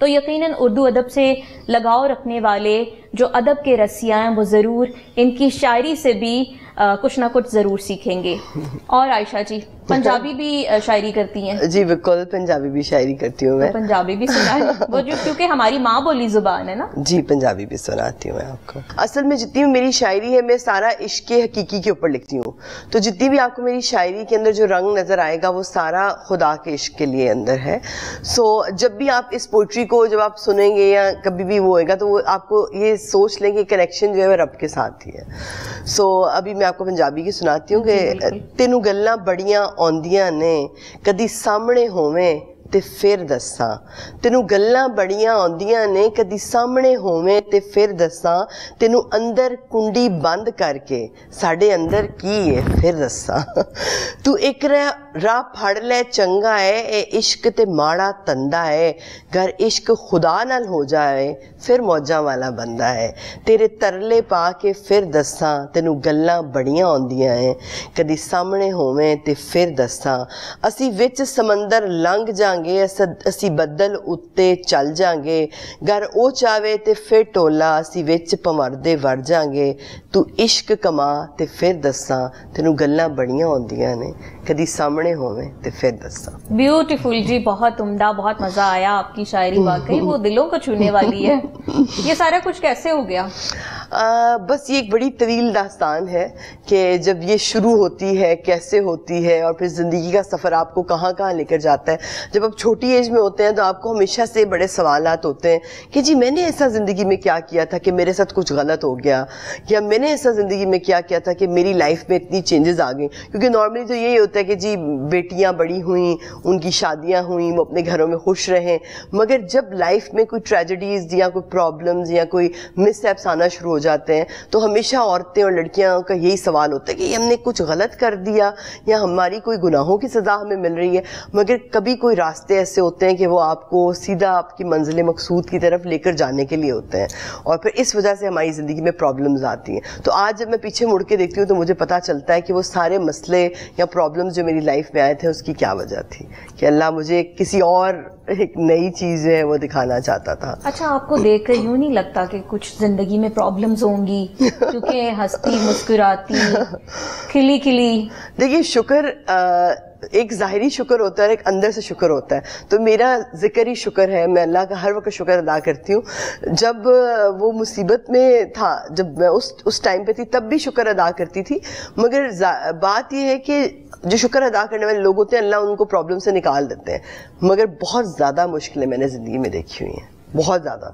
تو یقیناً اردو ادب سے لگاؤ رکھنے والے جو ادب کے رسیاں ہیں وہ ضرور ان کی شاعری سے بھی کچھ نہ کچھ ضرور سیکھیں گے. اور عائشہ جی پنجابی بھی شاعری کرتی ہیں؟ جی بالکل, پنجابی بھی شاعری کرتی ہوں میں. پنجابی بھی سنائیں وہ جو کیونکہ ہماری ماں بولی زبان ہے نا. جی پنجابی بھی سناتی ہوں میں آپ کو. اصل میں جتنی میری شاعری ہے میں سارا عشق حقیقی کے اوپر لکھتی ہوں, تو جتنی بھی آپ کو میری شاعری کے اندر جو رنگ نظر آئے گا وہ سارا خدا کے عشق کے لیے اندر ہے. سو جب بھی آپ اس پوئٹری کو جب آپ سنیں گے یا کبھی بھی وہ ہوئے گا تو وہ آپ کو یہ سوچ لیں کہ کنیکشن جو ہے وہ رب کے ساتھ ہی ہے. سو ابھی میں آپ کو پنجابی کی سناتی ہوں کہ تینوں گلاں بڑیاں آندیاں نے کدی سامنے ہوویں تے پھر دساں. تینوں گلاں بڑیاں آندیاں نے کدی سامنے ہوویں تے پھر دساں. تینوں اندر کنڈی بند کر کے ساڈے اندر کی ہے پھر دساں. تو ایک راہ پھڑ لے چنگا ہے اے عشق تے ماڑا تندا ہے. گر عشق خدا نال ہو جائے پھر موجاں والا بندہ ہے. تیرے ترلے پا کے پھر دساں تینوں گلاں بڑیاں آندیاں ہیں کدی سامنے ہوویں تے پھر دساں. اسی وچ سمندر لنگ جاں گے اسی بدل اتے چل جاں گے. گر او چاہے تے پھر ٹولا اسی وچ پمردے وڑ جاں گے. تو عشق کما تے پھر دساں تینوں گلاں بڑیاں آندیاں نے کدی سامنے ہوویں تے پھر دساں. بیوٹیفل جی, بہت عمدہ, بہت مزہ آیا آپ کی شاعری, واقعی وہ دلوں کو چھونے والی ہے. یہ سارا کچھ کیسے ہو گیا؟ بس یہ ایک بڑی طویل داستان ہے کہ جب یہ شروع ہوتی ہے کیسے ہوتی ہے اور پھر زندگی کا سفر آپ کو کہاں کہاں لے کر جاتا ہے. جب آپ چھوٹی ایج میں ہوتے ہیں تو آپ کو ہمیشہ سے بڑے سوالات ہوتے ہیں کہ جی میں نے ایسا زندگی میں کیا کیا تھا کہ میرے ساتھ کچھ غلط ہو گیا, یا میں نے ایسا زندگی میں کیا کیا تھا کہ میری لائف میں اتنی چینجز آ گئیں. کیونکہ نارملی تو یہی ہوتا ہے کہ جی بیٹیاں بڑی ہوئیں, ان کی شادیاں ہوئیں, وہ اپنے گھروں میں خوش رہیں, مگر جب لائف میں کوئی ٹریجڈیز یا کوئی پرابلمز یا کوئی مس ایپس آنا شروع ہو جاتے ہیں تو ہمیشہ عورتیں اور لڑکیاں کا یہی سوال ہوتا ہے کہ ہم نے کچھ غلط کر دیا یا ہماری کوئی گناہوں کی سزا ہمیں مل رہی ہے. مگر کبھی کوئی راستے ایسے ہوتے ہیں کہ وہ آپ کو سیدھا آپ کی منزل مقصود کی طرف لے کر جانے کے لیے ہوتے ہیں, اور پھر اس وجہ سے ہماری زندگی میں پرابلمز آتی ہیں. تو آج جب میں پیچھے مڑ کے دیکھتی ہوں تو مجھے پتہ چلتا ہے کہ وہ سارے مسئلے یا پرابلمز جو میری لائف میں آئے تھے اس کی کیا وجہ تھی, کہ اللہ مجھے کسی اور ایک نئی چیز ہے وہ دکھانا چاہتا تھا. اچھا, آپ کو دیکھ کر یوں نہیں لگتا کہ کچھ زندگی میں پرابلمز ہوں گی کیونکہ ہنستی مسکراتی کھلی کھلی؟ دیکھیے شکر ایک ظاہری شکر ہوتا ہے, ایک اندر سے شکر ہوتا ہے. تو میرا ذکر ہی شکر ہے, میں اللہ کا ہر وقت شکر ادا کرتی ہوں. جب وہ مصیبت میں تھا, جب میں اس ٹائم پہ تھی تب بھی شکر ادا کرتی تھی. مگر بات یہ ہے کہ جو شکر ادا کرنے والے لوگ ہوتے ہیں اللہ ان کو پرابلم سے نکال دیتے ہیں, مگر بہت زیادہ مشکلیں میں نے زندگی میں دیکھی ہوئی ہیں, بہت زیادہ.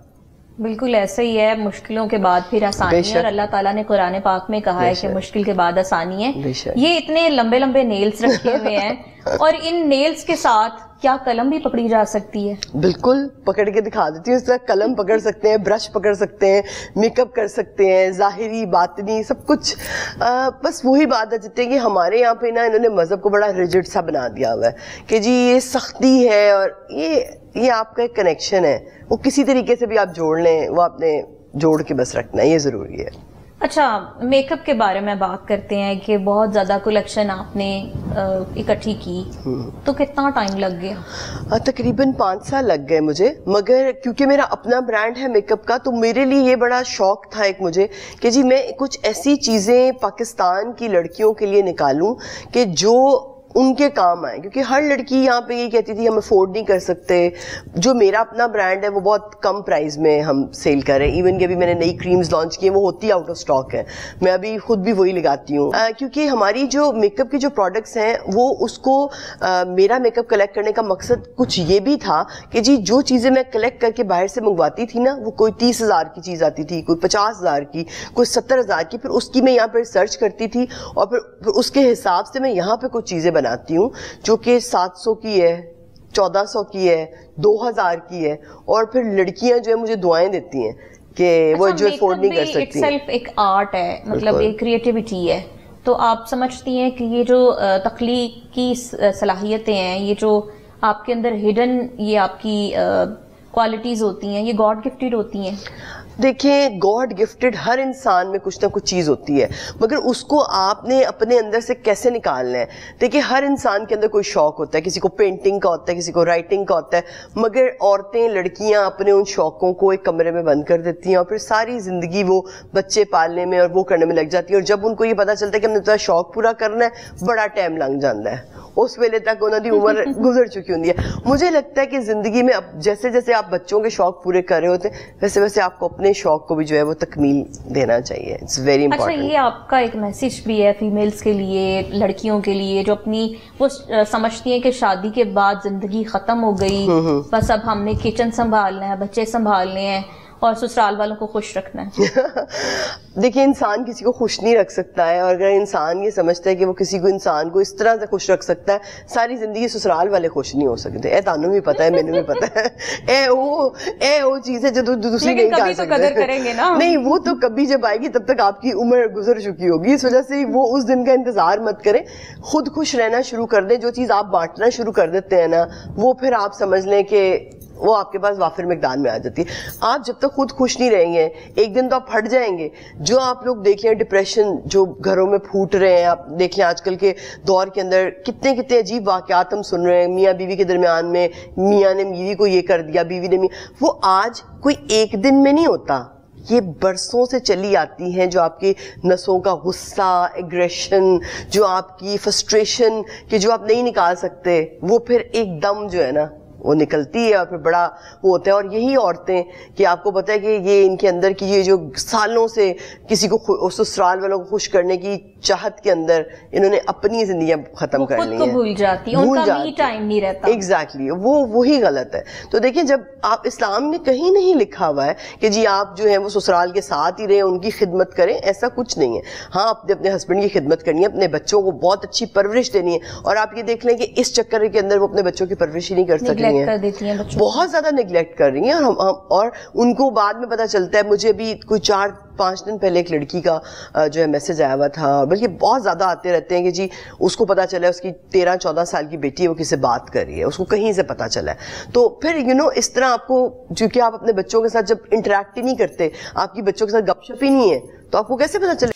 بالکل ایسا ہی ہے, مشکلوں کے بعد پھر آسانی ہے, اور اللہ تعالیٰ نے قرآن پاک میں کہا ہے کہ مشکل کے بعد آسانی ہے. یہ اتنے لمبے لمبے نیلز رکھے ہوئے ہیں اور ان نیلز کے ساتھ کیا قلم بھی پکڑی جا سکتی ہے؟ بالکل پکڑ کے دکھا دیتی ہوں. اس طرح قلم پکڑ سکتے ہیں, برش پکڑ سکتے ہیں, میک اپ کر سکتے ہیں, ظاہری باطنی سب کچھ. بس وہی بات ہے جتنے کہ ہمارے یہاں پہ نا انہوں نے مذہب کو بڑا ریجڈ سا بنا دیا ہوا ہے کہ جی یہ سختی ہے اور یہ آپ کا ایک کنیکشن ہے, وہ کسی طریقے سے بھی آپ جوڑ لیں, وہ آپ نے جوڑ کے بس رکھنا ہے, یہ ضروری ہے. اچھا, میک اپ کے بارے میں بات کرتے ہیں کہ بہت زیادہ کلیکشن آپ نے اکٹھی کی, تو کتنا ٹائم لگ گیا؟ تقریباً 5 سال لگ گئے مجھے. مگر کیونکہ میرا اپنا برانڈ ہے میک اپ کا تو میرے لیے یہ بڑا شوق تھا ایک مجھے کہ جی میں کچھ ایسی چیزیں پاکستان کی لڑکیوں کے لیے نکالوں کہ جو ان کے کام آئے. کیونکہ ہر لڑکی یہاں پہ یہ کہتی تھی ہم افورڈ نہیں کر سکتے. جو میرا اپنا برانڈ ہے وہ بہت کم پرائز میں ہم سیل کر رہے ہیں. ایون کہ ابھی میں نے نئی کریمز لانچ کی ہیں, وہ ہوتی آؤٹ آف اسٹاک ہے, میں ابھی خود بھی وہی لگاتی ہوں. کیونکہ ہماری جو میک اپ کی جو پروڈکٹس ہیں وہ اس کو میرا میک اپ کلیکٹ کرنے کا مقصد کچھ یہ بھی تھا کہ جی جو چیزیں میں کلیکٹ کر کے باہر سے منگواتی تھی نا, وہ کوئی 30,000 کی چیز آتی تھی, کوئی 50,000 کی, کوئی 70,000 کی, پھر اس کی میں یہاں پہ سرچ کرتی تھی اور پھر اس کے حساب سے میں یہاں پہ کچھ چیزیں بناتی ہوں جو کہ 700 کی ہے, 1400 کی ہے, 2000 کی ہے. اور پھر لڑکیاں جو ہے مجھے دعائیں دیتی ہیں کہ وہ جو افورڈ نہیں کر سکتی. سیلف ایک آرٹ ہے, مطلب ایک کریٹیوٹی ہے. تو آپ سمجھتی ہیں کہ یہ جو تخلیقی صلاحیتیں ہیں, یہ جو آپ کے اندر ہڈن یہ آپ کی کوالٹیز ہوتی ہیں, یہ گاڈ گفٹیڈ ہوتی ہیں؟ دیکھیں گاڈ گفٹڈ ہر انسان میں کچھ نہ کچھ چیز ہوتی ہے, مگر اس کو آپ نے اپنے اندر سے کیسے نکالنا ہے. دیکھیں ہر انسان کے اندر کوئی شوق ہوتا ہے, کسی کو پینٹنگ کا ہوتا ہے, کسی کو رائٹنگ کا ہوتا ہے, مگر عورتیں لڑکیاں اپنے ان شوقوں کو ایک کمرے میں بند کر دیتی ہیں اور پھر ساری زندگی وہ بچے پالنے میں اور وہ کرنے میں لگ جاتی ہیں, اور جب ان کو یہ پتا چلتا ہے کہ ہم نے تو شوق پورا کرنا ہے, بڑا ٹائم لگ جاتا ہے, اس ویلے تک انہوں کی عمر گزر چکی ہوتی ہے. مجھے لگتا ہے کہ زندگی میں اب جیسے جیسے آپ بچوں کے شوق پورے کر رہے ہوتے ہیں ویسے ویسے آپ کو اپنے شوق کو بھی جو ہے وہ تکمیل دینا چاہیے. It's very important. اچھا, یہ آپ کا ایک میسج بھی ہے فیمیلز کے لیے, لڑکیوں کے لیے جو اپنی وہ سمجھتی ہیں کہ شادی کے بعد زندگی ختم ہو گئی, بس اب ہم نے کچن سنبھالنا ہے, بچے سنبھالنے ہیں اور سسرال والوں کو خوش رکھنا ہے. دیکھیں انسان کسی کو خوش نہیں رکھ سکتا ہے, اور اگر انسان یہ سمجھتا ہے کہ وہ کسی کو انسان کو اس طرح سے خوش رکھ سکتا ہے, ساری زندگی سسرال والے خوش نہیں ہو سکتے. اے تانوں بھی پتا ہے, مینوں بھی پتا ہے, اے وہ چیز ہے جو دوسری نہیں کر سکتے. قدر کریں گے نا. نہیں, وہ تو کبھی جب آئے گی تب تک آپ کی عمر گزر چکی ہوگی, اس وجہ سے وہ اس دن کا انتظار مت کریں, خود خوش رہنا شروع کر دیں. جو چیز آپ بانٹنا شروع کر دیتے ہیں نا, وہ پھر آپ سمجھ لیں کہ وہ آپ کے پاس وافر مقدار میں آ جاتی ہے. آپ جب تک خود خوش نہیں رہیں گے ایک دن تو آپ پھٹ جائیں گے. جو آپ لوگ دیکھ لیں ڈپریشن جو گھروں میں پھوٹ رہے ہیں, آپ دیکھ لیں آج کل کے دور کے اندر کتنے عجیب واقعات ہم سن رہے ہیں. میاں بیوی کے درمیان میں میاں نے بیوی کو یہ کر دیا, بیوی نے وہ آج کوئی ایک دن میں نہیں ہوتا, یہ برسوں سے چلی آتی ہیں. جو آپ کی نسوں کا غصہ, ایگریشن, جو آپ کی فرسٹریشن کہ جو آپ نہیں نکال سکتے, وہ پھر ایک دم جو ہے نا وہ نکلتی ہے اور پھر بڑا وہ ہوتا ہے. اور یہی عورتیں کہ آپ کو پتہ ہے کہ یہ ان کے اندر کی یہ جو سالوں سے کسی کو سسرال والوں کو خوش کرنے کی چاہت کے اندر انہوں نے اپنی زندگیاں ختم کر لی ہیں, بھول جاتی ہیں, ان کا می ٹائم نہیں رہتا. ایگزیکٹلی, وہی غلط ہے. تو دیکھیں جب آپ اسلام میں کہیں نہیں لکھا ہوا ہے کہ جی آپ جو ہے وہ سسرال کے ساتھ ہی رہیں, ان کی خدمت کریں, ایسا کچھ نہیں ہے. ہاں اپنے ہسبینڈ کی خدمت کرنی ہے, اپنے بچوں کو بہت اچھی پرورش دینی ہے, اور آپ یہ دیکھ لیں کہ اس چکر کے اندر وہ اپنے بچوں کی پرورش ہی نہیں کر سکتی ہیں, بہت زیادہ نیگلیکٹ کر رہی ہیں. اور ان کو بعد میں پتا چلتا ہے. مجھے بھی کوئی 4-5 دن پہلے ایک لڑکی کا جو ہے میسج آیا ہوا تھا, بلکہ بہت زیادہ آتے رہتے ہیں کہ جی اس کو پتا چلا ہے اس کی 13-14 سال کی بیٹی ہے, وہ کسی سے بات کر رہی ہے, اس کو کہیں سے پتا چلا ہے. تو پھر اس طرح آپ کو, چونکہ آپ اپنے بچوں کے ساتھ جب انٹریکٹ ہی نہیں کرتے, آپ کی بچوں کے ساتھ گپ شپ ہی نہیں ہے, تو آپ کو کیسے پتا چلے.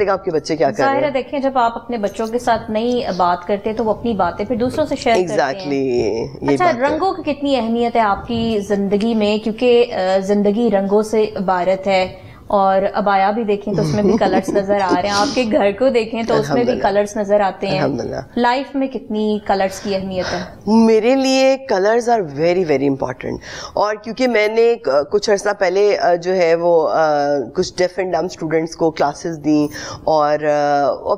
آپ کے بچے کیا کر رہے ہیں. ظاہر ہے دیکھیں جب آپ اپنے بچوں کے ساتھ نہیں بات کرتے تو وہ اپنی باتیں پھر دوسروں سے شیئر کرتے ہیں. اچھا, رنگوں کی کتنی اہمیت ہے آپ کی زندگی میں, کیونکہ زندگی رنگوں سے عبارت ہے, اور ابایا بھی دیکھیں تو اس میں بھی کلرز نظر آ رہے ہیں, آپ کے گھر کو دیکھیں تو اس میں بھی کلرز نظر آتے ہیں. لائف میں کتنی کلرز کی اہمیت ہے؟ میرے لیے colours are very very important. اور کیونکہ میں نے کچھ عرصہ پہلے جو ہے وہ کچھ ڈیف اینڈ ڈم اسٹوڈنٹس کو کلاسز دیں, اور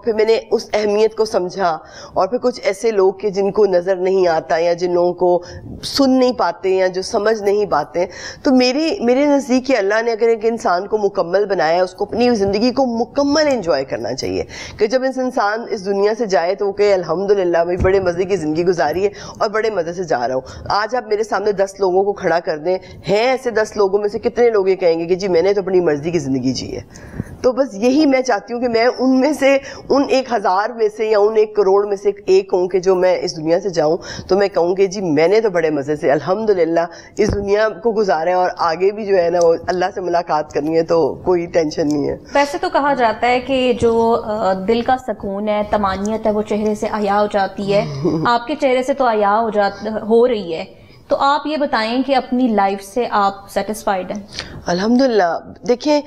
پھر میں نے اس اہمیت کو سمجھا. اور پھر کچھ ایسے لوگ کہ جن کو نظر نہیں آتا, یا جن لوگوں کو سن نہیں پاتے, یا جو سمجھ نہیں پاتے, تو میرے نزدیک اللہ نے اگر ایک انسان کو مکمل بنایا, اس کو اپنی زندگی کو مکمل انجوائے کرنا چاہیے. کہ جب انسان اس دنیا سے جائے تو وہ کہے الحمدللہ بھائی بڑے مزے کی زندگی گزاری ہے اور بڑے مزے سے جا رہا ہوں. آج آپ میرے سامنے 10 لوگوں کو کھڑا کر دیں, ہیں ایسے 10 لوگوں میں سے کتنے لوگ یہ کہیں گے کہ جی میں نے تو اپنی مرضی کی زندگی جی ہے. تو بس یہی میں چاہتی ہوں کہ میں ان میں سے, ان 1000 میں سے, یا ان 1 کروڑ میں سے ایک ہوں کہ جو میں اس دنیا سے جاؤں تو میں کہوں کہ جی میں نے تو بڑے مزے سے الحمدللہ اس دنیا کو گزارا ہے, اور آگے بھی جو ہے نا وہ اللہ سے ملاقات کرنی ہے تو کوئی ٹینشن نہیں ہے. ویسے تو کہا جاتا ہے کہ جو دل کا سکون ہے, طمانینت ہے, وہ چہرے سے حیا ہو جاتی ہے. آپ کے چہرے سے تو حیا ہو رہی ہے, تو آپ یہ بتائیں کہ اپنی لائف سے آپ سیٹسفائیڈ ہیں؟ الحمدللہ. دیکھیں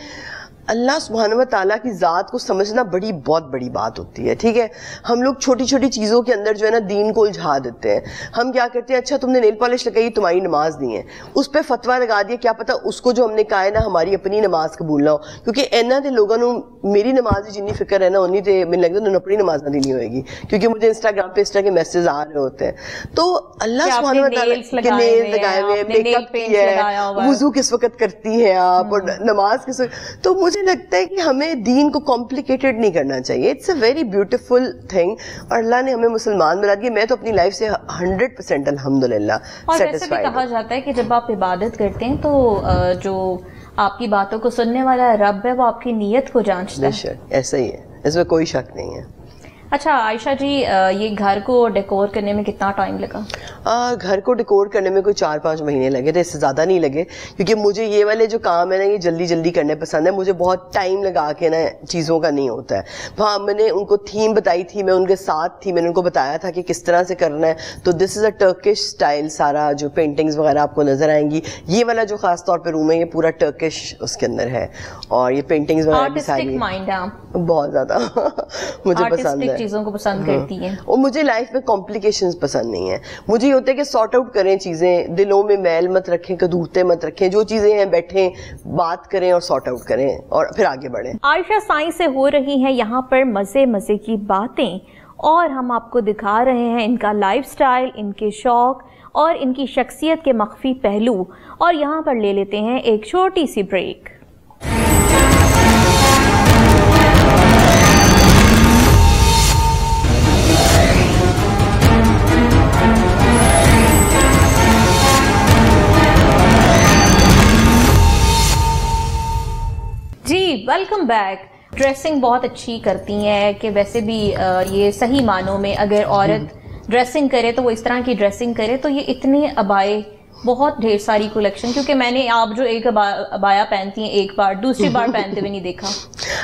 اللہ سبحانہ و تعالیٰ کی ذات کو سمجھنا بہت بڑی بات ہوتی ہے. ٹھیک ہے, ہم لوگ چھوٹی چھوٹی چیزوں کے اندر جو ہے نا دین کو الجھا دیتے ہیں. ہم کیا کرتے ہیں, اچھا تم نے نیل پالش لگائی, تمہاری نماز نہیں ہے, اس پہ فتویٰ لگا دیا, کیا پتہ اس کو جو ہم نے کہا ہے نا ہماری اپنی نماز قبول نہ ہو. کیونکہ اینا دے لوگوں نے میری نماز کی جنی فکر ہے نا انہیں تے مجھے لگتا ہے اپنی نماز نہ دینی ہوئے گی, کیونکہ مجھے انسٹاگرام پہ اس طرح کے میسیج آ رہے ہوتے ہیں. تو اللہ سبحانہ و تعالیٰ کے نیل لگائے ہوئے, میک اپ کیا ہے, وضو کس وقت کرتی ہیں آپ, اور نماز کس وقت, تو مجھے لگتا ہے کہ ہمیں دین کو کمپلیکیٹڈ نہیں کرنا چاہیے. It's a very beautiful thing, اور اللہ نے ہمیں مسلمان بنا دیا. میں تو اپنی لائف سے 100% الحمدللہ سیٹسفائیڈ. کہا جاتا ہے کہ جب آپ عبادت کرتے ہیں تو جو آپ کی باتوں کو سننے والا رب ہے وہ آپ کی نیت کو جانچتا ہے. ایسا ہی ہے, اس میں کوئی شک نہیں ہے. اچھا عائشہ جی, یہ گھر کو ڈیکور کرنے میں کتنا ٹائم لگا؟ گھر کو ڈیکور کرنے میں کوئی 4-5 مہینے لگے تھے, اس سے زیادہ نہیں لگے, کیونکہ مجھے یہ والے جو کام ہے نا یہ جلدی جلدی کرنے پسند ہے. مجھے بہت ٹائم لگا کے نا چیزوں کا نہیں ہوتا ہے. وہاں میں نے ان کو تھیم بتائی تھی, میں ان کے ساتھ تھی, میں نے ان کو بتایا تھا کہ کس طرح سے کرنا ہے. تو دس از اے ٹرکش اسٹائل, سارا جو پینٹنگز وغیرہ آپ کو نظر آئیں گی. یہ والا جو خاص طور پہ روم ہے یہ پورا ٹرکش اس کے اندر ہے, اور یہ پینٹنگز وغیرہ بھی ساری بہت زیادہ مجھے پسند ہے, چیزوں کو پسند کرتی ہیں. اور مجھے لائف میں کمپلیکیشنز پسند نہیں ہیں. مجھے یہ ہوتا ہے کہ سارٹ آؤٹ کریں چیزیں, دلوں میں میل مت رکھیں, کدورتیں مت رکھیں, جو چیزیں ہیں بیٹھیں بات کریں اور سارٹ آؤٹ کریں اور پھر آگے بڑھیں. عائشہ سائیں سے ہو رہی ہیں یہاں پر مزے مزے کی باتیں, اور ہم آپ کو دکھا رہے ہیں ان کا لائف سٹائل, ان کے شوق اور ان کی شخصیت کے مخفی پہلو. اور یہاں پر لے لیتے ہیں ایک چھوٹی سی بریک. جی ویلکم بیک. ڈریسنگ بہت اچھی کرتی ہیں کہ ویسے بھی یہ صحیح معنوں میں اگر عورت ڈریسنگ کرے تو وہ اس طرح کی ڈریسنگ کرے. تو یہ اتنے ابائے, بہت ڈھیر ساری کلیکشن, کیونکہ میں نے آپ جو ایک ابایا پہنتی ہیں ایک بار, دوسری بار پہنتے ہوئے نہیں دیکھا.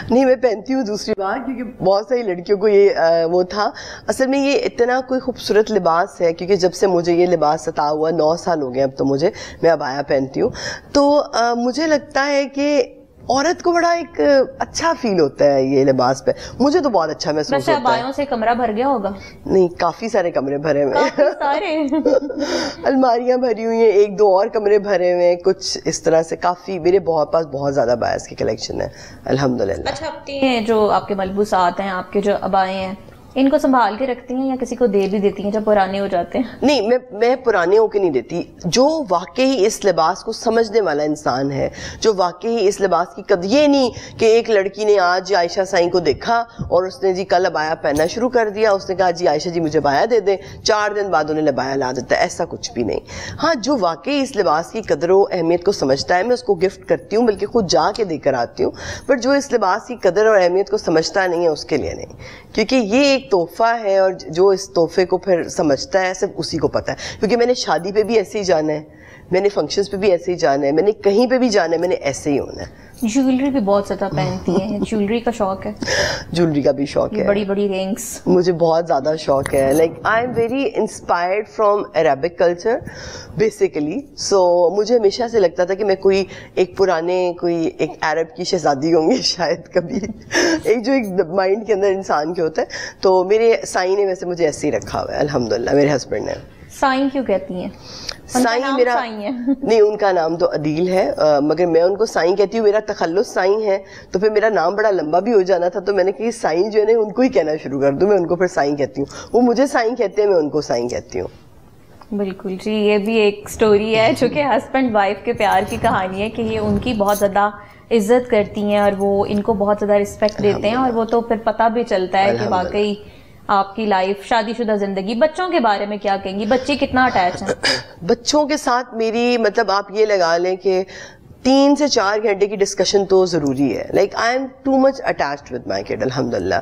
نہیں, میں پہنتی ہوں دوسری بار, کیونکہ بہت ساری لڑکیوں کو یہ وہ تھا. اصل میں یہ اتنا کوئی خوبصورت لباس ہے, کیونکہ جب سے مجھے یہ لباس عطا ہوا 9 سال ہو گئے اب تو مجھے, میں ابایا پہنتی ہوں. تو مجھے لگتا ہے کہ عورت کو بڑا ایک اچھا فیل ہوتا ہے یہ لباس پہ. مجھے تو بہت اچھا محسوس ہوتا ہے. ابایوں سے کمرہ بھر گیا ہوگا؟ نہیں, کافی سارے کمرے بھرے ہوئے ہیں, سارے الماریاں بھری ہوئی ہیں, 1-2 اور کمرے بھرے ہوئے ہیں, کچھ اس طرح سے. کافی میرے پاس بہت زیادہ ابایاس کی کلیکشن ہے الحمدللہ. اچھا, اپنے جو آپ کے ملبوسات ہیں, آپ کے جو ابائے ہیں, ان کو سنبھال کے رکھتی ہیں یا کسی کو دے بھی دیتی ہیں جب پرانے ہو جاتے ہیں؟ نہیں, میں پرانے ہو کے نہیں دیتی. جو واقعی اس لباس کو سمجھنے والا انسان ہے, جو واقعی اس لباس کی قدر, یہ نہیں کہ ایک لڑکی نے آج عائشہ سائیں کو دیکھا اور اس نے جی کل ابایا پہننا شروع کر دیا, اس نے کہا جی عائشہ جی مجھے ابایا دے دیں, 4 دن بعد انہیں ابایا لا دیتا ہے. ایسا کچھ بھی نہیں. ہاں, جو واقعی اس لباس کی قدر و اہمیت کو سمجھتا ہے میں اس کو گفٹ کرتی ہوں, بلکہ خود جا کے دے کر آتی ہوں. بٹ جو اس لباس کی قدر اور اہمیت کو سمجھتا نہیں ہے اس کے لیے نہیں, کیونکہ یہ ایک تحفہ ہے, اور جو اس تحفے کو پھر سمجھتا ہے صرف اسی کو پتہ ہے. کیونکہ میں نے شادی پہ بھی ایسے ہی جانا ہے, میں نے فنکشنز پہ بھی ایسے ہی جانا ہے, میں نے کہیں پہ بھی جانا ہے, میں نے ایسے ہی ہونا ہے. جیولری بھی بہت زیادہ پہنتی ہیں, جیولری کا شوق ہے؟ جیولری کا بھی شوق ہے, بڑی بڑی رنگس مجھے بہت زیادہ شوق ہے. Like I am very inspired from Arabic culture basically. So مجھے ہمیشہ سے لگتا تھا کہ میں کوئی ایک عرب کی شہزادی ہوں گی شاید کبھی, ایک جو ایک مائنڈ کے اندر انسان کے ہوتا ہے. تو میرے سائیں نے ویسے مجھے ایسے ہی رکھا ہوا ہے الحمدللہ, میرے ہسبینڈ نے. سائیں کیوں کہتی ہیں؟ سائیں میرا نہیں, ان کا نام تو عدیل ہے, مگر میں ان کو سائیں کہتی ہوں. میرا تخلص سائیں ہے, تو پھر میرا نام بڑا لمبا بھی ہو جانا تھا, تو میں نے کہا سائیں جو ہے نا ان کو ہی کہنا شروع کر دوں, میں ان کو پھر سائیں کہتی ہوں. وہ مجھے سائیں کہتے ہیں, میں ان کو سائیں کہتی ہوں. بالکل جی, یہ بھی ایک سٹوری ہے جو کہ ہسبینڈ وائف کے پیار کی کہانی ہے, کہ یہ ان کی بہت زیادہ عزت کرتی ہیں اور وہ ان کو بہت زیادہ رسپیکٹ دیتے ہیں, اور وہ تو پھر پتہ بھی چلتا ہے کہ واقعی آپ کی لائف, شادی شدہ زندگی. بچوں کے بارے میں کیا کہیں گی؟ بچے کتنا اٹیچ ہیں بچوں کے ساتھ؟ میری مطلب آپ یہ لگا لیں کہ 3 سے 4 گھنٹے کی ڈسکشن تو ضروری ہے. Like I am too much attached with my kid الحمدللہ.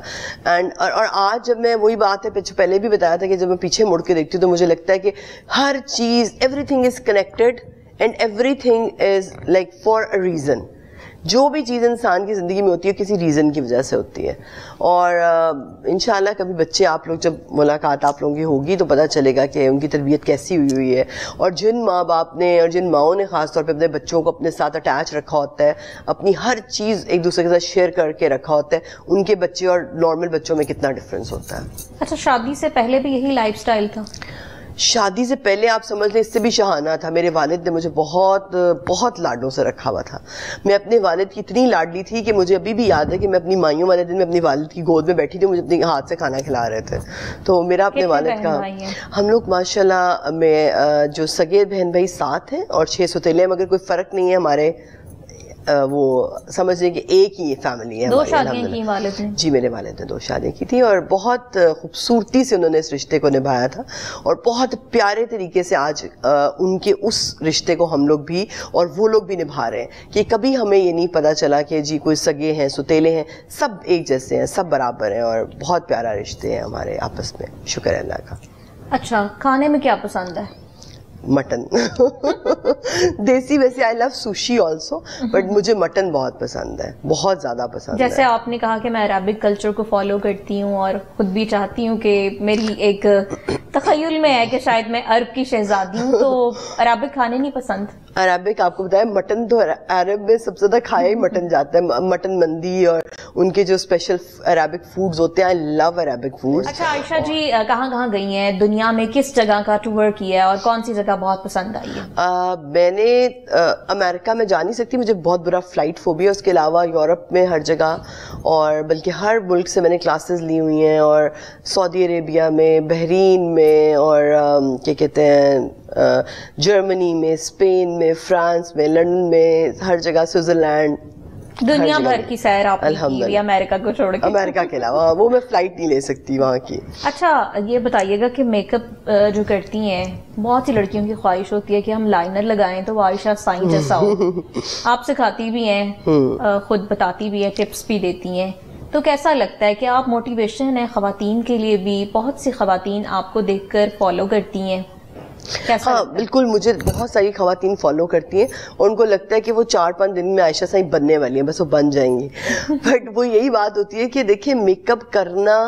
اینڈ اور آج جب میں, وہی بات ہے پہلے بھی بتایا تھا کہ جب میں پیچھے مڑ کے دیکھتی ہوں تو مجھے لگتا ہے کہ ہر چیز, every thing is connected and every thing is like for a reason. جو بھی چیز انسان کی زندگی میں ہوتی ہے کسی ریزن کی وجہ سے ہوتی ہے. اور انشاءاللہ کبھی بچے آپ لوگ, جب ملاقات آپ لوگوں کی ہوگی تو پتہ چلے گا کہ ان کی تربیت کیسی ہوئی ہے. اور جن ماں باپ نے اور جن ماؤں نے خاص طور پہ اپنے بچوں کو اپنے ساتھ اٹیچ رکھا ہوتا ہے, اپنی ہر چیز ایک دوسرے کے ساتھ شیئر کر کے رکھا ہوتا ہے, ان کے بچے اور نارمل بچوں میں کتنا ڈفرینس ہوتا ہے. اچھا, شادی سے پہلے بھی یہی لائف سٹائل تھا؟ شادی سے پہلے آپ سمجھ لیں اس سے بھی شہانہ تھا. میرے والد نے مجھے بہت لاڈوں سے رکھا ہوا تھا. میں اپنے والد کی اتنی لاڈلی تھی کہ مجھے ابھی بھی یاد ہے کہ میں اپنی مائیوں والے دن میں اپنی والد کی گود میں بیٹھی تھی, مجھے اپنے ہاتھ سے کھانا کھلا رہے تھے. تو میرا اپنے والد کا, ہم لوگ ماشاءاللہ میں جو سگے بہن بھائی 7 ہیں اور 6 سوتیلے ہیں, مگر کوئی فرق نہیں ہے ہمارے وہ سمجھیں کہ ایک ہی فیملی ہے. 2 شادیاں کی والد نے؟ جی میرے والد نے 2 شادیاں کی تھی اور بہت خوبصورتی سے انہوں نے اس رشتے کو نبھایا تھا اور بہت پیارے طریقے سے آج ان کے اس رشتے کو ہم لوگ بھی اور وہ لوگ بھی نبھا رہے ہیں کہ کبھی ہمیں یہ نہیں پتا چلا کہ جی کوئی سگے ہیں ستیلے ہیں, سب ایک جیسے ہیں, سب برابر ہیں اور بہت پیارا رشتے ہیں ہمارے آپس میں, شکر ہے اللہ کا. اچھا, کھانے میں کیا پسند ہے؟ مٹن. دیسی ویسے آئی لو سوشی آلسو, بٹ مجھے مٹن بہت پسند ہے, بہت زیادہ پسند ہے. جیسے آپ نے کہا کہ میں عربک کلچر کو فالو کرتی ہوں اور خود بھی چاہتی ہوں کہ میری ایک تخیل میں ہے کہ شاید میں عرب کی شہزادی ہوں, تو عربک کھانے نہیں پسند؟ عربک آپ کو بتایا, مٹن تو عرب میں سب سے زیادہ کھایا ہی مٹن جاتا ہے, مٹن مندی اور ان کے جو اسپیشل عربک فوڈز ہوتے ہیں. آئی لو عربک فوڈز. اچھا عائشہ جی, کہاں کہاں گئی ہیں دنیا میں, کس جگہ کا ٹور کیا ہے اور کون سی جگہ بہت پسند آئی ہے؟ میں نے امریکہ میں جا نہیں سکتی, مجھے بہت برا فلائٹ فوبیا. اس کے علاوہ یورپ میں ہر جگہ, اور بلکہ ہر ملک سے میں نے کلاسز لی ہوئی ہیں, اور سعودی عربیہ میں, بحرین میں, اور کیا کہتے ہیں جرمنی میں, اسپین میں, فرانس میں, لندن میں, ہر جگہ, سوئٹزرلینڈ, دنیا بھر کی سیر آپ نے کی, امریکہ کو چھوڑ کے؟ امریکہ کے علاوہ, وہ میں فلائٹ نہیں لے سکتی وہاں کی. اچھا یہ بتائیے گا کہ میک اپ جو کرتی ہیں, بہت سی لڑکیوں کی خواہش ہوتی ہے کہ ہم لائنر لگائیں تو وہ عائشہ سائیں جیسا ہو. آپ سکھاتی بھی ہیں, خود بتاتی بھی ہیں, ٹپس بھی دیتی ہیں, تو کیسا لگتا ہے کہ آپ موٹیویشن ہے خواتین کے لیے بھی, بہت سی خواتین آپ کو دیکھ کر فالو کرتی ہیں؟ ہاں بالکل, مجھے بہت ساری خواتین فالو کرتی ہیں اور ان کو لگتا ہے کہ وہ 4-5 دن میں عائشہ سائیں بننے والی ہیں, بس وہ بن جائیں گی. بٹ وہ یہی بات ہوتی ہے کہ دیکھیں, میک اپ کرنا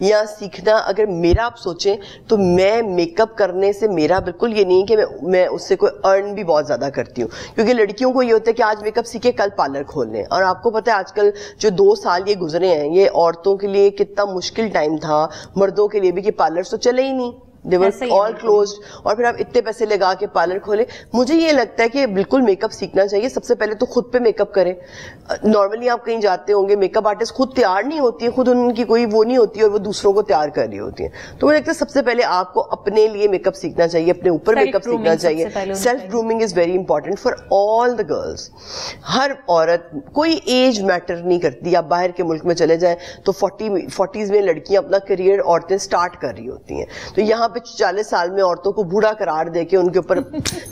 یا سیکھنا, اگر میرا آپ سوچیں تو میں میک اپ کرنے سے میرا بالکل یہ نہیں کہ میں اس سے کوئی ارن بھی بہت زیادہ کرتی ہوں, کیونکہ لڑکیوں کو یہ ہوتا ہے کہ آج میک اپ سیکھے کل پارلر کھول لیں. اور آپ کو پتہ ہے آج کل جو 2 سال یہ گزرے ہیں, یہ عورتوں کے لیے کتنا مشکل ٹائم تھا, مردوں کے لیے بھی, کہ پارلر تو چلے ہی نہیں, they were all closed, اور پھر آپ اتنے پیسے لگا کے پارلر کھولے. مجھے یہ لگتا ہے کہ بالکل میک اپ سیکھنا چاہیے. سب سے پہلے تو خود پہ میک اپ کریں. نارملی آپ کہیں جاتے ہوں گے, میک اپ آرٹسٹ خود تیار نہیں ہوتی ہے, خود ان کی کوئی وہ نہیں ہوتی ہے اور وہ دوسروں کو تیار کر رہی ہوتی ہیں. تو مجھے لگتا ہے سب سے پہلے آپ کو اپنے لیے میک اپ سیکھنا چاہیے, اپنے اوپر میک اپ سیکھنا چاہیے. Self grooming is very important for all the girls. ہر عورت, کوئی ایج میٹر نہیں کرتی. آپ باہر کے ملک میں چلے جائیں تو 40s میں لڑکیاں اپنا کریئر عورتیں اسٹارٹ کر رہی ہوتی ہیں, تو یہاں پہ 40 سال میں عورتوں کو بوڑھا قرار دے کے ان کے اوپر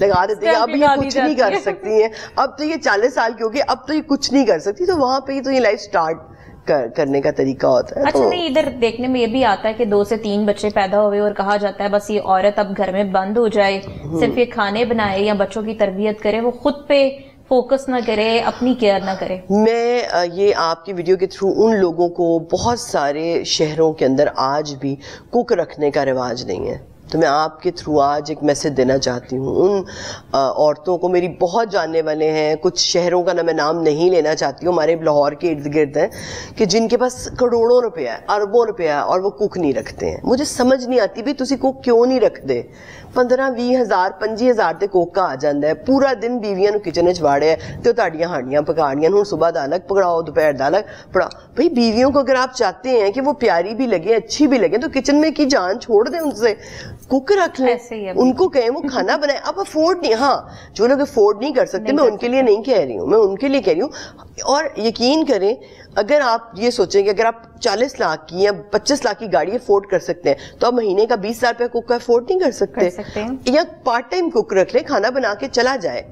لگا دیتے ہیں اب یہ کچھ نہیں کر سکتی ہیں, اب تو یہ 40 سال کی ہوگی, اب تو یہ کچھ نہیں کر سکتی. تو وہاں پہ ہی تو یہ لائف سٹارٹ کرنے کا طریقہ ہوتا ہے. اچھا نہیں, ادھر دیکھنے میں یہ بھی آتا ہے کہ 2 سے 3 بچے پیدا ہوئے اور کہا جاتا ہے بس یہ عورت اب گھر میں بند ہو جائے, صرف یہ کھانے بنائے یا بچوں کی تربیت کرے, وہ خود پہ فوکس نہ کرے, اپنی کیئر نہ کرے. میں یہ آپ کی ویڈیو کے تھرو ان لوگوں کو, بہت سارے شہروں کے اندر آج بھی کوک رکھنے کا رواج نہیں ہے, تو میں آپ کے تھرو آج ایک میسج دینا چاہتی ہوں ان عورتوں کو. میری بہت جاننے والے ہیں, کچھ شہروں کا میں نام نہیں لینا چاہتی ہوں, ہمارے لاہور کے ارد گرد ہیں, کہ جن کے پاس کروڑوں روپیہ ہے, اربوں روپیہ ہے, اور وہ کوک نہیں رکھتے ہیں. مجھے سمجھ نہیں آتی بھی تسی کوک کیوں نہیں رکھتے. 15-20 ہزار 25 ہزار تے کوک کا آ جاتا ہے, پورا دن بیویاں نو کچن وچ واڑیا تو تہاڈیاں ہانڈیاں پکاڑیاں, ہن صبح دا الگ پکڑاؤ, دوپہر دا الگ پڑا. بھئی بیویوں کو اگر آپ چاہتے ہیں کہ وہ پیاری بھی لگے, اچھی بھی لگے, تو کچن میں کی جان چھوڑ دیں, ان سے کوک رکھ لیں, ان کو کہیں وہ کھانا بنائیں. آپ افورڈ نہیں, ہاں جو لوگ افورڈ نہیں کر سکتے, میں ان کے لیے نہیں کہہ رہی ہوں, میں ان کے لیے کہہ رہی ہوں. اور یقین کریں, اگر آپ یہ سوچیں کہ اگر آپ 40 لاکھ کی یا 25 لاکھ کی گاڑی افورڈ کر سکتے ہیں, تو آپ مہینے کا 20 ہزار روپے کوک کا افورڈ نہیں کر سکتے. یا پارٹ ٹائم کوک رکھ لیں, کھانا بنا کے چلا جائے.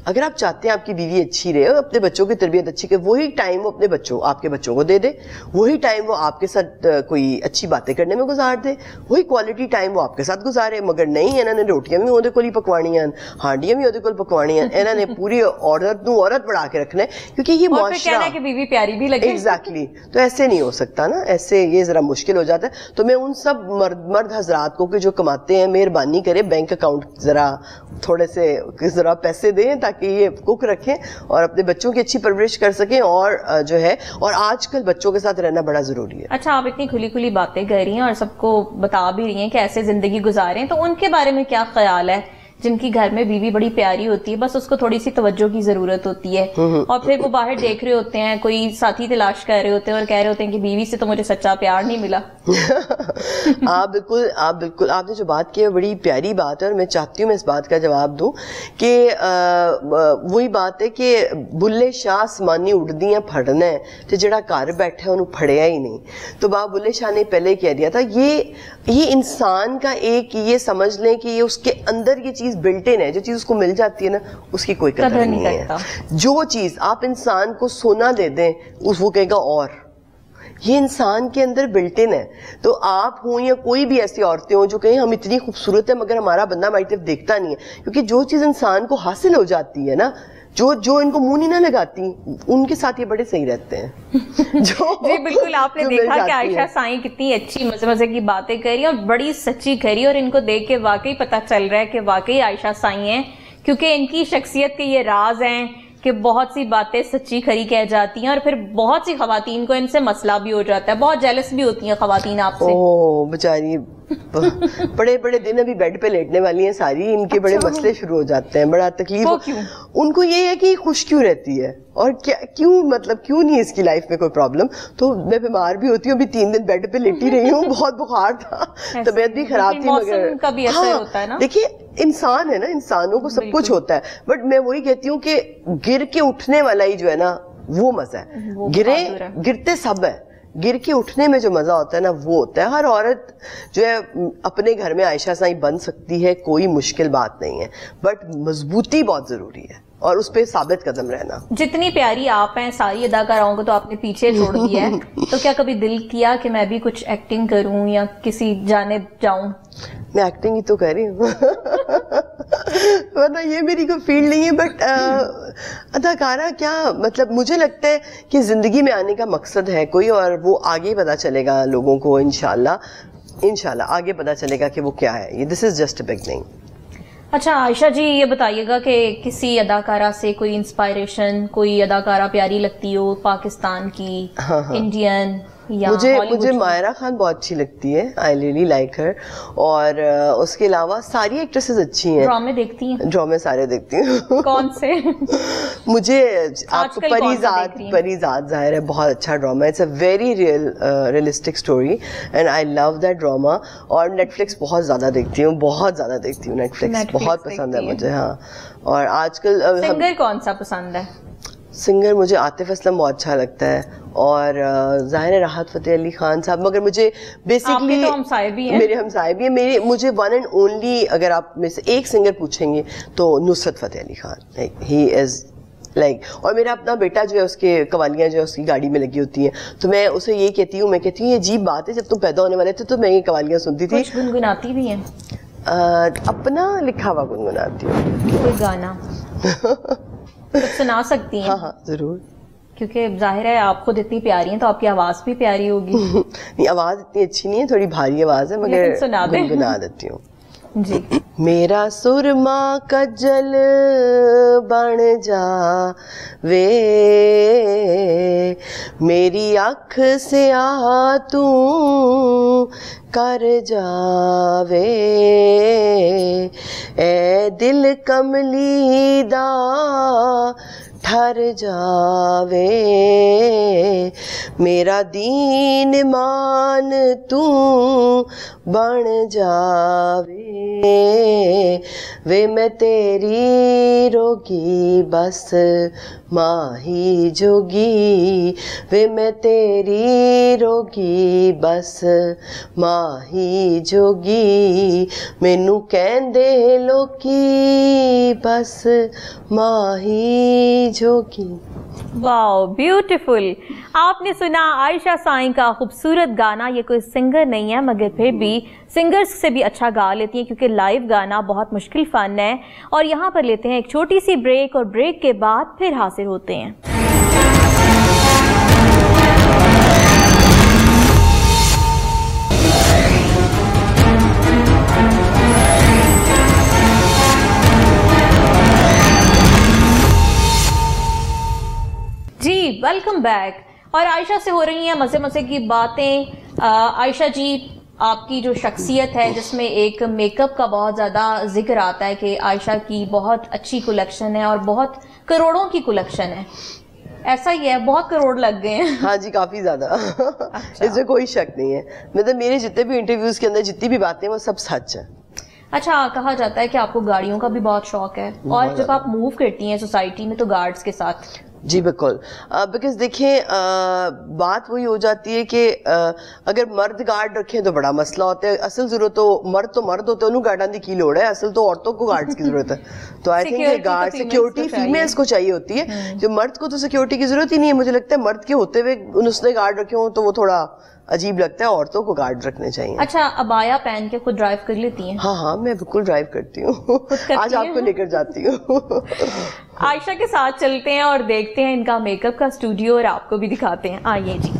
اگر آپ چاہتے ہیں آپ کی بیوی اچھی رہے, اپنے بچوں کی تربیت اچھی کرے, وہی ٹائم وہ اپنے بچوں, آپ کے بچوں کو دے دے, وہی ٹائم وہ آپ کے ساتھ کوئی اچھی باتیں کرنے میں گزار دے, وہی کوالٹی ٹائم وہ آپ کے ساتھ گزارے. مگر نہیں, انہوں نے روٹیاں بھی وہ کول ہی پکوانیاں, ہانڈیاں بھی وہ کول پکوانیاں, انہوں نے پوری عورت نو عورت بڑھا کے رکھنا ہے, کیونکہ یہ معاشرہ کہ بیوی پیاری بھی لگے. ایگزیکٹلی, تو ایسے نہیں ہو سکتا نا, ایسے یہ ذرا مشکل ہو جاتا ہے. تو میں ان سب مرد حضرات کو کہ جو کماتے ہیں, مہربانی کرے بینک اکاؤنٹ ذرا تھوڑے سے ذرا پیسے دیں, تاکہ یہ کوک رکھیں اور اپنے بچوں کی اچھی پرورش کر سکیں. اور جو ہے, اور آج کل بچوں کے ساتھ رہنا بڑا ضروری ہے. اچھا, آپ اتنی کھلی کھلی باتیں کر رہی ہیں اور سب کو بتا بھی رہی ہیں کہ ایسے زندگی گزاریں, تو ان کے بارے میں کیا خیال ہے جن کی گھر میں بیوی بڑی پیاری ہوتی ہے, بس اس کو تھوڑی سی توجہ کی ضرورت ہوتی ہے, اور پھر وہ باہر دیکھ رہے ہوتے ہیں, کوئی ساتھی تلاش کر رہے ہوتے ہیں اور کہہ رہے ہوتے ہیں کہ بیوی سے تو مجھے سچا پیار نہیں ملا. آپ بالکل آپ نے جو بات کی ہے بڑی پیاری بات ہے, اور میں چاہتی ہوں میں اس بات کا جواب دوں کہ وہی بات ہے کہ بلے شاہ آسمانی اڑدیاں پھڑنا ہے تو جڑا گھر بیٹھا ہے انہوں پھڑیا ہی نہیں. تو بابا بلے شاہ نے پہلے کہہ دیا تھا یہ انسان کا ایک یہ سمجھ لیں کہ یہ اس کے اندر یہ چیز بلٹ ان ہے, جو چیز اس کو مل جاتی ہے نا اس کی کوئی قدر نہیں ہے. جو چیز آپ انسان کو سونا دے دیں وہ کہے گا اور یہ انسان کے اندر بلٹ ان ہے. تو آپ ہوں یا کوئی بھی ایسی عورتیں ہوں جو کہیں ہم اتنی خوبصورت ہیں مگر ہمارا بندہ ہماری طرف دیکھتا نہیں ہے, کیونکہ جو چیز انسان کو حاصل ہو جاتی ہے نا, جو ان کو منہ نہیں نہ لگاتی ان کے ساتھ یہ بڑے صحیح رہتے ہیں. جی بالکل, آپ نے دیکھا کہ عائشہ سائیں کتنی اچھی مزے مزے کی باتیں کر رہی ہیں اور بڑی سچی کر رہی ہے, اور ان کو دیکھ کے واقعی پتہ چل رہا ہے کہ واقعی عائشہ سائیں ہیں, کیونکہ ان کی شخصیت کے یہ راز ہیں کہ بہت سی باتیں سچی کھری کہہ جاتی ہیں, اور پھر بہت سی خواتین کو ان سے مسئلہ بھی ہو جاتا ہے, بہت جیلس بھی ہوتی ہیں خواتین آپ سے. اوہ بیچاری بڑے بڑے دن ابھی بیڈ پہ لیٹنے والی ہیں ساری, ان کے بڑے مسئلے شروع ہو جاتے ہیں, بڑا تکلیف. ان کو یہ ہے کہ خوش کیوں رہتی ہے اور کیوں مطلب کیوں نہیں اس کی لائف میں کوئی پرابلم. تو میں بیمار بھی ہوتی ہوں, ابھی 3 دن بیڈ پہ لیٹی رہی ہوں, بہت بخار تھا, طبیعت بھی خراب تھی, مگر ہاں دیکھیے انسان ہے نا, انسانوں کو سب کچھ ہوتا ہے, بٹ میں وہی کہتی ہوں کہ گر کے اٹھنے والا ہی جو ہے نا وہ مزہ ہے. گرتے سب ہے, گر کے اٹھنے میں جو مزہ ہوتا ہے نا وہ ہوتا ہے. ہر عورت جو ہے اپنے گھر میں عائشہ سائیں بن سکتی ہے, کوئی مشکل بات نہیں ہے, بٹ مضبوطی بہت ضروری ہے اور اس پہ ثابت قدم رہنا. جتنی پیاری آپ ہیں ساری اداکاراؤں کو تو آپ نے پیچھے چھوڑ دیا ہے, تو کیا کبھی دل کیا کہ میں بھی کچھ ایکٹنگ کروں یا کسی جانب جاؤں؟ میں ایکٹنگ ہی تو کر رہی ہوں, ورنہ یہ میری کوئی فیلڈ نہیں ہے. بٹ اداکارہ کیا مطلب, مجھے لگتا ہے کہ زندگی میں آنے کا مقصد ہے کوئی, اور وہ آگے پتا چلے گا لوگوں کو انشاءاللہ آگے پتا چلے گا کہ وہ کیا ہے. یہ دس از جسٹ اے بگننگ. اچھا عائشہ جی یہ بتائیے گا کہ کسی اداکارہ سے کوئی انسپائریشن, کوئی اداکارہ پیاری لگتی ہو پاکستان کی, انڈین یا مجھے مائرہ خان بہت اچھی لگتی ہے, آئی ریئلی لائک ہر. اور اس کے علاوہ ساری ایکٹریسز اچھی ہیں. ڈرامے دیکھتی ہیں؟ ڈرامے سارے دیکھتی ہوں. کون سے؟ مجھے آپ کو پریزاد ظاہر ہے, بہت اچھا ڈراما ہے, it's a very realistic story and I love that drama. اور نیٹ فلکس بہت زیادہ دیکھتی ہوں, نیٹ فلکس بہت پسند ہے مجھے. ہاں, اور آج کل سنگر کون سا پسند ہے؟ سنگر مجھے عاطف اسلم بہت اچھا لگتا ہے, اور ظاہر راحت فتح علی خان صاحب, مگر مجھے بیسکلی میرے ہمسائے بھی ہیں. مجھے ون اینڈ اونلی اگر آپ میں سے ایک سنگر پوچھیں گے تو نصرت فتح علی خان, ہی از لائک. اور میرا اپنا بیٹا جو ہے اس کے قوالیاں جو ہے اس کی گاڑی میں لگی ہوتی ہیں, تو میں اسے یہ کہتی ہوں یہ عجیب بات ہے, جب تم پیدا ہونے والے تھے تو میں یہ قوالیاں سنتی تھی. گنگناتی بھی ہیں؟ اپنا لکھا ہوا گنگناتی ہوں. کوئی گانا سنا سکتی ہیں؟ ہاں ضرور, کیونکہ ظاہر ہے آپ خود اتنی پیاری ہیں تو آپ کی آواز بھی پیاری ہوگی. نہیں آواز اتنی اچھی نہیں ہے, تھوڑی بھاری آواز ہے, مگر گنگنا دیتی ہوں. جی. میرا سرما کجل بن جا وے, میری آنکھ سے آ تو کر جاوے, اے دل کملی دا ٹھر جاوے, میرا دین مان تو بن جاوے, وے میں تیری روگی بس ماہی جوگی, وے میں تیری روگی بس ماہی جوگی, مینوں کہندے لوکی بس ماہی جوگی. واو بیوٹیفل. آپ نے سنا عائشہ سائیں کا خوبصورت گانا. یہ کوئی سنگر نہیں ہے مگر پھر بھی سنگرز سے بھی اچھا گا لیتی ہیں, کیونکہ لائیو گانا بہت مشکل فن ہے. اور یہاں پر لیتے ہیں ایک چھوٹی سی بریک, اور بریک کے بعد پھر حاضر ہوتے ہیں. جی ویلکم بیک. اور عائشہ سے ہو رہی ہیں مزے مزے کی باتیں. عائشہ جی آپ کی جو شخصیت ہے جس میں ایک میک اپ کا بہت زیادہ ذکر آتا ہے کہ عائشہ کی بہت اچھی کلیکشن ہے اور بہت کروڑوں کی کلیکشن ہے, ایسا ہی ہے, بہت کروڑ لگ گئے ہیں. ہاں جی کافی زیادہ, اس میں کوئی شک نہیں ہے. مطلب میرے جتنے بھی انٹرویوز کے اندر جتنی بھی باتیں وہ سب سچ ہیں. اچھا, کہا جاتا ہے کہ آپ کو گاڑیوں کا بھی بہت شوق ہے, اور جب آپ موو کرتی ہیں سوسائٹی میں تو گارڈز کے ساتھ. جی بالکل, بیکاز دیکھیں بات وہی ہو جاتی ہے کہ اگر مرد گارڈ رکھیں تو بڑا مسئلہ ہوتا ہے. اصل ضرورت تو مرد ہوتے ہیں, انہوں گارڈاں دی کی لوڑ ہے, اصل تو عورتوں کو گارڈز کی ضرورت ہے. تو I think guard security females کو چاہیے ہوتی ہے, جو مرد کو تو سیکورٹی کی ضرورت ہی نہیں ہے. مجھے لگتا ہے مرد کے ہوتے ہوئے اس نے گارڈ رکھے ہوں تو وہ تھوڑا عجیب لگتا ہے, عورتوں کو گارڈ رکھنے چاہیے. اچھا, ابایا پہن کے خود ڈرائیو کر لیتی ہیں؟ ہاں میں بالکل ڈرائیو کرتی ہوں, آج آپ کو لے کر جاتی ہوں. عائشہ کے ساتھ چلتے ہیں اور دیکھتے ہیں ان کا میک اپ کا اسٹوڈیو, اور آپ کو بھی دکھاتے ہیں. آئیے جی.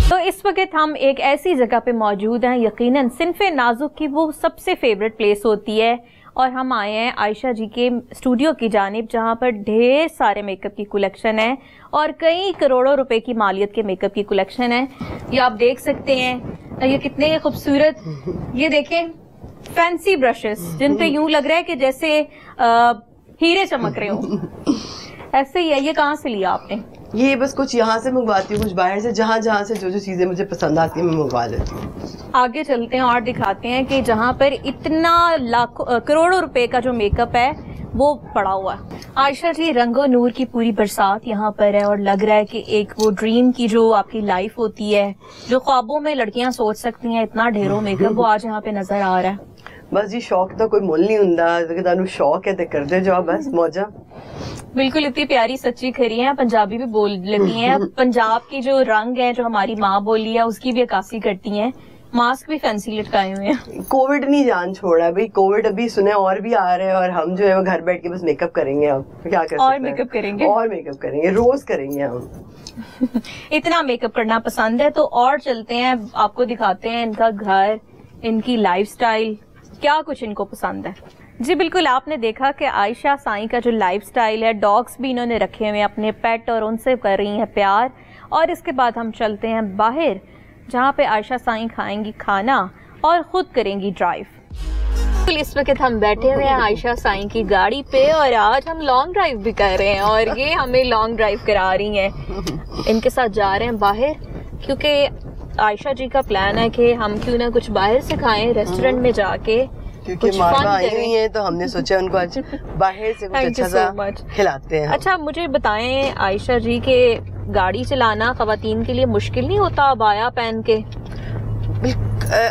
تو اس وقت ہم ایک ایسی جگہ پہ موجود ہیں, یقیناً صنف نازک کی وہ سب سے فیوریٹ پلیس ہوتی ہے, اور ہم آئے ہیں عائشہ جی کے اسٹوڈیو کی جانب, جہاں پر ڈھیر سارے میک اپ کی کلیکشن ہے اور کئی کروڑوں روپے کی مالیت کے میک اپ کی کلیکشن ہے. یہ آپ دیکھ سکتے ہیں, یہ کتنے خوبصورت, یہ دیکھیں فینسی برشز جن پہ یوں لگ رہا ہے کہ جیسے ہیرے چمک رہے ہوں, ایسے ہی ہے. یہ کہاں سے لیا آپ نے؟ یہ بس کچھ یہاں سے منگواتی ہوں, کچھ باہر سے, جہاں سے جو چیزیں مجھے پسند آتی ہیں میں منگوا لیتی ہوں. آگے چلتے ہیں اور دکھاتے ہیں کہ جہاں پر اتنا لاکھوں کروڑوں روپے کا جو میک اپ ہے وہ پڑا ہوا ہے. عائشہ جی, رنگ و نور کی پوری برسات یہاں پر ہے, اور لگ رہا ہے کہ ایک وہ ڈریم کی جو آپ کی لائف ہوتی ہے, جو خوابوں میں لڑکیاں سوچ سکتی ہیں, اتنا ڈھیروں میک اپ وہ آج یہاں پہ نظر آ رہا ہے. بس جی شوق تو کوئی مول نہیں ہوں, تانوں شوق ہے تو کر دے جو, بس موجہ. بالکل, اتنی پیاری سچی کھری ہیں, پنجابی بھی بول لیتی ہیں, پنجاب کی جو رنگ ہے جو ہماری ماں بولی ہے اس کی بھی عکاسی کرتی ہیں. ماسک بھی فینسی لٹکائے ہوئے ہیں. کووڈ نہیں جان چھوڑا بھائی, کووڈ ابھی سنے اور بھی آ رہے ہیں, اور ہم جو ہے وہ گھر بیٹھ کے بس میک اپ کریں گے. اب کیا کر سکتے ہیں, اور میک اپ کریں گے, اور میک اپ کریں گے, روز کریں گے ہم. اتنا میک اپ کرنا پسند ہے. تو اور چلتے ہیں, آپ کو دکھاتے ہیں ان کا گھر, ان کی لائف سٹائل, کیا کچھ ان کو پسند ہے. جی بالکل, آپ نے دیکھا کہ عائشہ سائیں کا جو لائف سٹائل ہے, ڈاگس بھی انہوں نے رکھے ہوئے اپنے پیٹ, اور ان سے کر رہی ہیں پیار. اور اس کے بعد ہم چلتے ہیں باہر, جہاں پہ عائشہ سائیں کھائیں گی کھانا اور خود کریں گی ڈرائیو. اس وقت ہم بیٹھے ہوئے ہیں عائشہ سائیں کی گاڑی پہ, اور آج ہم لانگ ڈرائیو بھی کر رہے ہیں, اور یہ ہمیں لانگ ڈرائیو کرا رہی ہیں. ان کے ساتھ جا رہے ہیں باہر, کیونکہ عائشہ جی کا پلان ہے کہ ہم کیوں نہ کچھ باہر سے کھائیں, ریسٹورینٹ میں جا کے, کیونکہ ماما آئی ہوئی ہیں تو ہم نے سوچا ان کو آج باہر سے کچھ اچھا سا کھلاتے ہیں. اچھا, مجھے بتائیں عائشہ جی کہ گاڑی چلانا خواتین کے لیے مشکل نہیں ہوتا ابایا پہن کے؟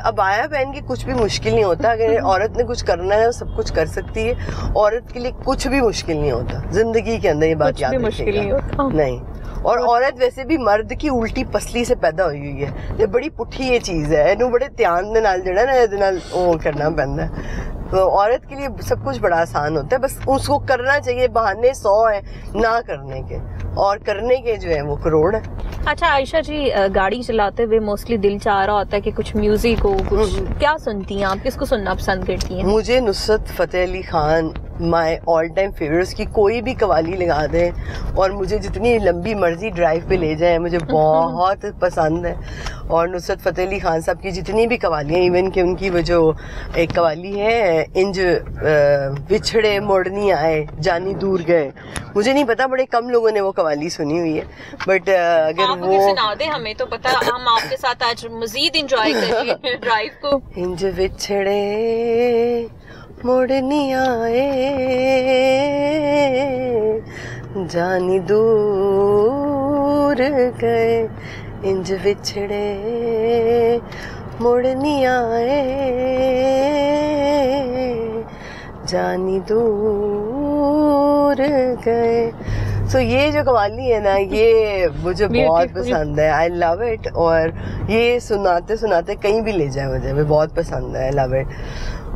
ابایا پہن کے کچھ بھی مشکل نہیں ہوتا. اگر عورت نے کچھ کرنا ہے وہ سب کچھ کر سکتی ہے. عورت کے لیے کچھ بھی مشکل نہیں ہوتا زندگی کے اندر, یہ بات یاد رکھیے. نہیں, اور عورت ویسے بھی مرد کی الٹی پسلی سے پیدا ہوئی ہوئی ہے, یہ بڑی پٹھی یہ چیز ہے, انہوں بڑے دھیان دے نال جڑا نا وہ کرنا پڑتا ہے. تو عورت کے لیے سب کچھ بڑا آسان ہوتا ہے, بس اس کو کرنا چاہیے. بہانے 100 ہیں نہ کرنے کے, اور کرنے کے جو ہے وہ کروڑ ہے. اچھا عائشہ جی, گاڑی چلاتے ہوئے موسٹلی دل چاہ رہا ہوتا ہے کہ کچھ میوزک ہو, کچھ کیا سنتی ہیں آپ, کس کو سننا پسند کرتی ہیں؟ مجھے نصرت فتح علی خان مائی آل ٹائم فیوریٹس کی کوئی بھی قوالی لگا دیں, اور مجھے جتنی لمبی مرضی ڈرائیو پہ لے جائیں, مجھے بہت پسند ہے. اور نصرت فتح علی خان صاحب کی جتنی بھی قوالیاں, ایون کہ ان کی وہ جو ایک قوالی ہے, انج بچھڑے موڑنی آئے جانی دور گئے, مجھے نہیں پتا, بڑے کم لوگوں نے وہ قوالی سنی ہوئی ہے, بٹ اگر وہ سنا دیں ہمیں تو پتا, ہم آپ کے ساتھ آج مزید انجوائے کریے ڈرائیو کو. انج بچھڑے موڑنی آئے جانی دور گئے, انج بچھڑے موڑنی آئے جانی دور گئے. سو یہ جو قوالی ہے نا, یہ مجھے بہت پسند ہے, آئی لو اٹ. اور یہ سناتے سناتے کہیں بھی لے جائے مجھے, بہت پسند ہے, آئی لو اٹ.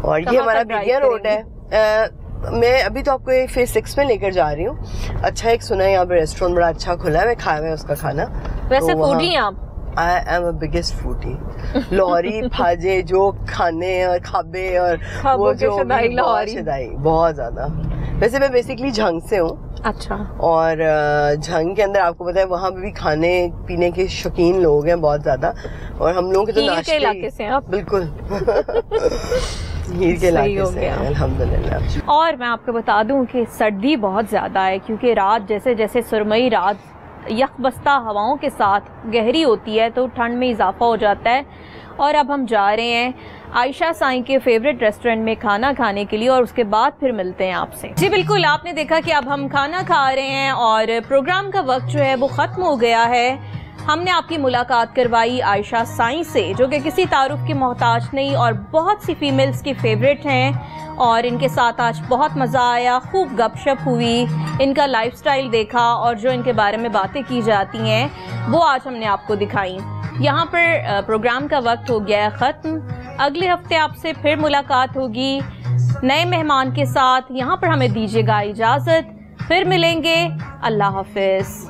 اور یہ ہمارا بیگیا روڈ ہے. میں ابھی تو آپ کو فیز 6 میں لے کر جا رہی ہوں. اچھا ایک سنا ہے یہاں پہ ریسٹورینٹ بڑا اچھا کھلا ہے, میں کھایا ہوا ہے اس کا کھانا. ویسے فوڈی ہیں آپ؟ I am a biggest foodie. لاہوری پھاجے جو کھانے اور کھابے اور وہ جو شدائی بہت زیادہ. ویسے میں بیسکلی جھنگ سے ہوں. اچھا. اور جھنگ کے اندر آپ کو پتا ہے وہاں پہ بھی کھانے پینے کے شوقین لوگ ہیں بہت زیادہ, اور ہم لوگوں کے تو ناشتے علاقے سے آپ؟ بالکل. ہیر کے علاقے سے ہیں الحمدللہ. اور میں آپ کو بتا دوں کہ سردی بہت زیادہ ہے کیونکہ رات جیسے جیسے سرمئی رات یخ بستہ ہواؤں کے ساتھ گہری ہوتی ہے تو ٹھنڈ میں اضافہ ہو جاتا ہے. اور اب ہم جا رہے ہیں عائشہ سائیں کے فیوریٹ ریسٹورنٹ میں کھانا کھانے کے لیے اور اس کے بعد پھر ملتے ہیں آپ سے. جی بالکل، آپ نے دیکھا کہ اب ہم کھانا کھا رہے ہیں اور پروگرام کا وقت جو ہے وہ ختم ہو گیا ہے. ہم نے آپ کی ملاقات کروائی عائشہ سائیں سے جو کہ کسی تعارف کی محتاج نہیں اور بہت سی فیمیلز کی فیوریٹ ہیں، اور ان کے ساتھ آج بہت مزہ آیا، خوب گپ شپ ہوئی، ان کا لائف سٹائل دیکھا اور جو ان کے بارے میں باتیں کی جاتی ہیں وہ آج ہم نے آپ کو دکھائیں. یہاں پر پروگرام کا وقت ہو گیا ہے ختم. اگلے ہفتے آپ سے پھر ملاقات ہوگی نئے مہمان کے ساتھ. یہاں پر ہمیں دیجیے گا اجازت، پھر ملیں گے. اللہ حافظ.